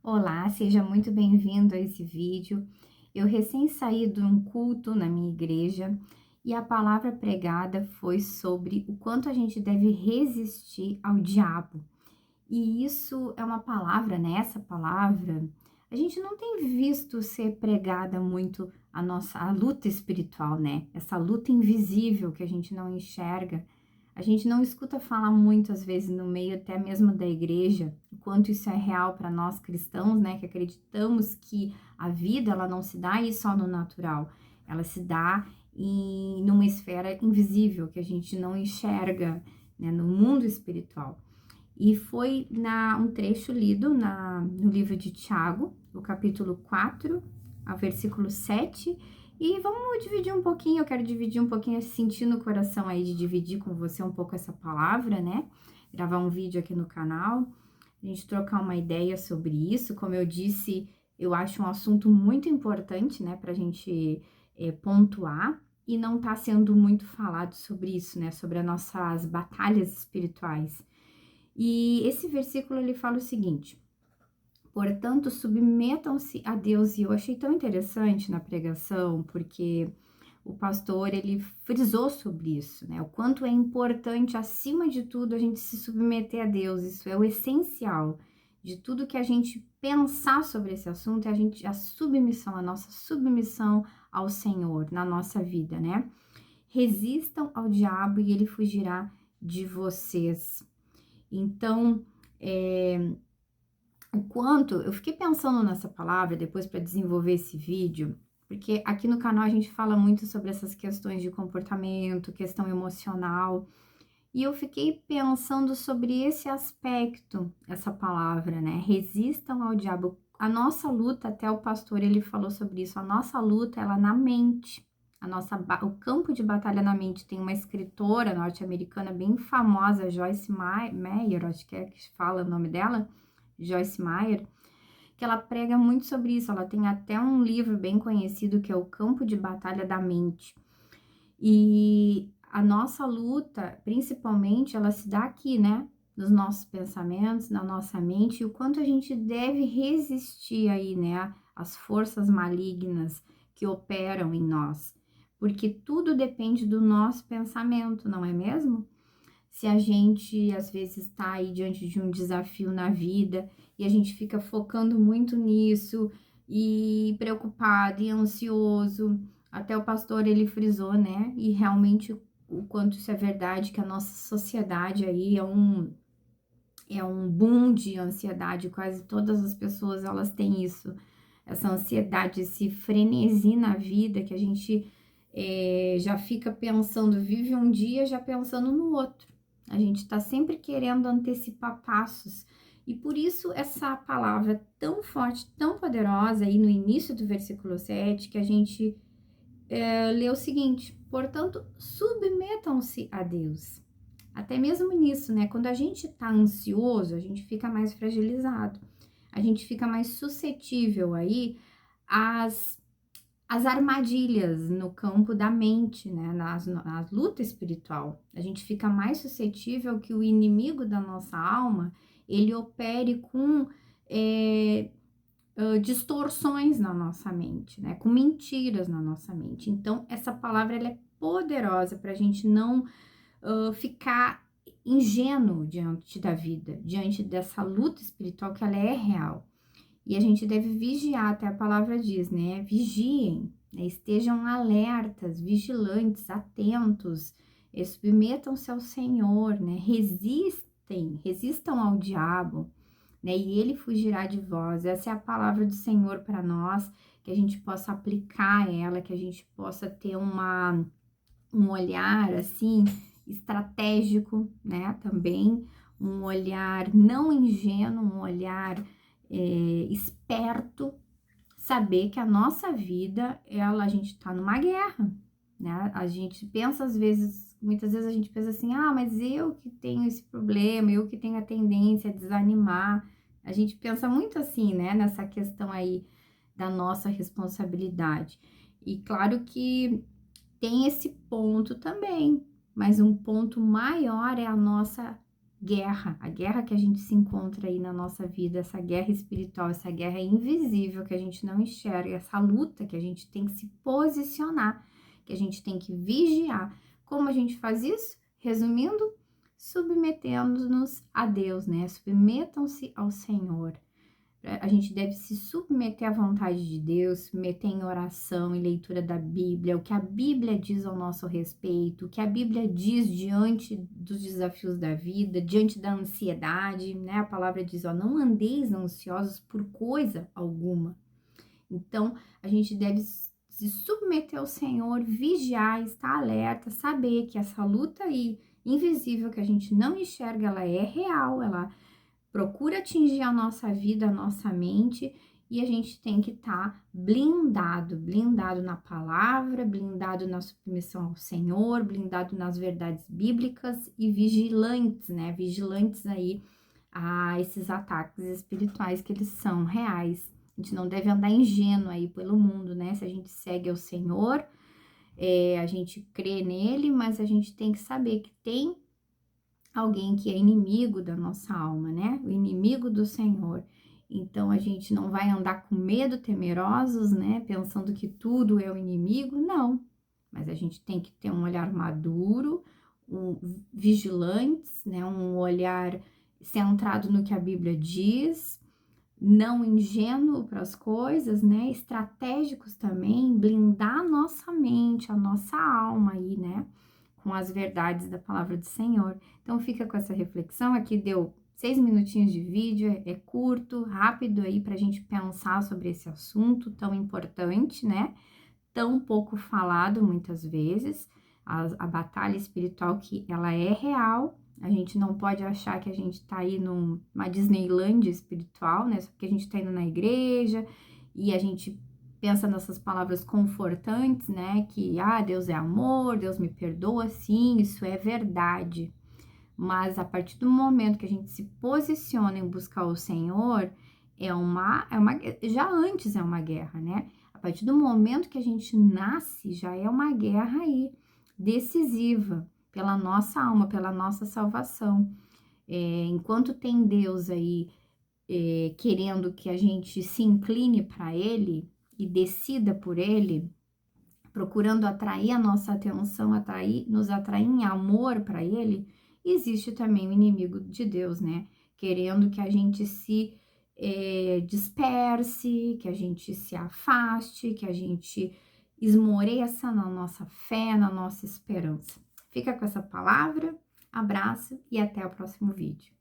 Olá, seja muito bem-vindo a esse vídeo. Eu recém saí de um culto na minha igreja e a palavra pregada foi sobre o quanto a gente deve resistir ao diabo. E isso é uma palavra, né? Essa palavra, a gente não tem visto ser pregada muito a luta espiritual, né? Essa luta invisível que a gente não enxerga. A gente não escuta falar muito, às vezes, no meio até mesmo da igreja, o quanto isso é real para nós cristãos, né? Que acreditamos que a vida, ela não se dá aí só no natural, ela se dá numa esfera invisível, que a gente não enxerga, né? No mundo espiritual. E foi um trecho lido no livro de Tiago, o capítulo 4, ao versículo 7. E vamos dividir um pouquinho, eu quero dividir um pouquinho, sentir no coração aí de dividir com você um pouco essa palavra, né? Gravar um vídeo aqui no canal, a gente trocar uma ideia sobre isso. Como eu disse, eu acho um assunto muito importante, né, pra gente pontuar. E não tá sendo muito falado sobre isso, né? Sobre as nossas batalhas espirituais. E esse versículo ele fala o seguinte: portanto, submetam-se a Deus. E eu achei tão interessante na pregação, porque o pastor ele frisou sobre isso, né? O quanto é importante, acima de tudo, a gente se submeter a Deus. Isso é o essencial de tudo que a gente pensar sobre esse assunto, é a submissão, a nossa submissão ao Senhor na nossa vida, né? Resistam ao diabo e ele fugirá de vocês. Então, o quanto eu fiquei pensando nessa palavra depois para desenvolver esse vídeo, porque aqui no canal a gente fala muito sobre essas questões de comportamento, questão emocional, e eu fiquei pensando sobre esse aspecto, essa palavra, né? Resistam ao diabo. A nossa luta, até o pastor ele falou sobre isso, a nossa luta ela é na mente. O campo de batalha na mente. Tem uma escritora norte-americana bem famosa, Joyce Meyer, acho que é que fala o nome dela, Joyce Meyer, que ela prega muito sobre isso. Ela tem até um livro bem conhecido que é O Campo de Batalha da Mente. E a nossa luta, principalmente, ela se dá aqui, né? Nos nossos pensamentos, na nossa mente, e o quanto a gente deve resistir aí, né? Às forças malignas que operam em nós. Porque tudo depende do nosso pensamento, não é mesmo? Se a gente às vezes está aí diante de um desafio na vida e a gente fica focando muito nisso e preocupado e ansioso, até o pastor ele frisou, né? E realmente o quanto isso é verdade, que a nossa sociedade aí é um boom de ansiedade, quase todas as pessoas elas têm isso, essa ansiedade, esse frenesi na vida que a gente já fica pensando, vive um dia já pensando no outro. A gente está sempre querendo antecipar passos. E por isso essa palavra tão forte, tão poderosa aí no início do versículo 7, que a gente lê o seguinte: portanto, submetam-se a Deus. Até mesmo nisso, né? Quando a gente tá ansioso, a gente fica mais fragilizado. A gente fica mais suscetível aí às as armadilhas no campo da mente, né? Na luta espiritual. A gente fica mais suscetível que o inimigo da nossa alma, ele opere com distorções na nossa mente, né? Com mentiras na nossa mente. Então, essa palavra, ela é poderosa para a gente não ficar ingênuo diante da vida, diante dessa luta espiritual que ela é real. E a gente deve vigiar, até a palavra diz, né? Vigiem, né? Estejam alertas, vigilantes, atentos, submetam-se ao Senhor, né? Resistam ao diabo, né? E ele fugirá de vós. Essa é a palavra do Senhor para nós, que a gente possa aplicar ela, que a gente possa ter um olhar, assim, estratégico, né? Também um olhar não ingênuo, um olhar esperto, saber que a nossa vida, a gente tá numa guerra, né? A gente pensa às vezes, muitas vezes a gente pensa assim, mas eu que tenho esse problema, eu que tenho a tendência a desanimar. A gente pensa muito assim, né? Nessa questão aí da nossa responsabilidade. E claro que tem esse ponto também, mas um ponto maior é a nossa guerra, a guerra que a gente se encontra aí na nossa vida, essa guerra espiritual, essa guerra invisível que a gente não enxerga, essa luta que a gente tem que se posicionar, que a gente tem que vigiar. Como a gente faz isso? Resumindo, submetendo-nos a Deus, né? Submetam-se ao Senhor. A gente deve se submeter à vontade de Deus, submeter em oração e leitura da Bíblia, o que a Bíblia diz ao nosso respeito, o que a Bíblia diz diante dos desafios da vida, diante da ansiedade, né? A palavra diz, ó, não andeis ansiosos por coisa alguma. Então, a gente deve se submeter ao Senhor, vigiar, estar alerta, saber que essa luta aí invisível que a gente não enxerga, ela é real, ela procura atingir a nossa vida, a nossa mente, e a gente tem que estar blindado na palavra, blindado na submissão ao Senhor, blindado nas verdades bíblicas e vigilantes, né? Vigilantes aí a esses ataques espirituais que eles são reais. A gente não deve andar ingênuo aí pelo mundo, né? Se a gente segue ao Senhor, a gente crê nele, mas a gente tem que saber que tem alguém que é inimigo da nossa alma, né? O inimigo do Senhor. Então a gente não vai andar com medo, temerosos, né? Pensando que tudo é o inimigo, não. Mas a gente tem que ter um olhar maduro, vigilantes, né? Um olhar centrado no que a Bíblia diz, não ingênuo para as coisas, né? Estratégicos também, blindar a nossa mente, a nossa alma aí, né? Com as verdades da palavra do Senhor. Então fica com essa reflexão. Aqui deu 6 minutinhos de vídeo, é curto, rápido aí para a gente pensar sobre esse assunto tão importante, né? Tão pouco falado muitas vezes. A batalha espiritual que ela é real. A gente não pode achar que a gente tá aí numa Disneylandia espiritual, né? Só porque a gente tá indo na igreja e a gente pensa nessas palavras confortantes, né? Que, Deus é amor, Deus me perdoa, sim, isso é verdade. Mas a partir do momento que a gente se posiciona em buscar o Senhor, já antes é uma guerra, né? A partir do momento que a gente nasce, já é uma guerra aí, decisiva, pela nossa alma, pela nossa salvação. Enquanto tem Deus aí querendo que a gente se incline para Ele e decida por Ele, procurando atrair a nossa atenção, nos atrair em amor para Ele, existe também o inimigo de Deus, né? Querendo que a gente se disperse, que a gente se afaste, que a gente esmoreça na nossa fé, na nossa esperança. Fica com essa palavra, abraço e até o próximo vídeo.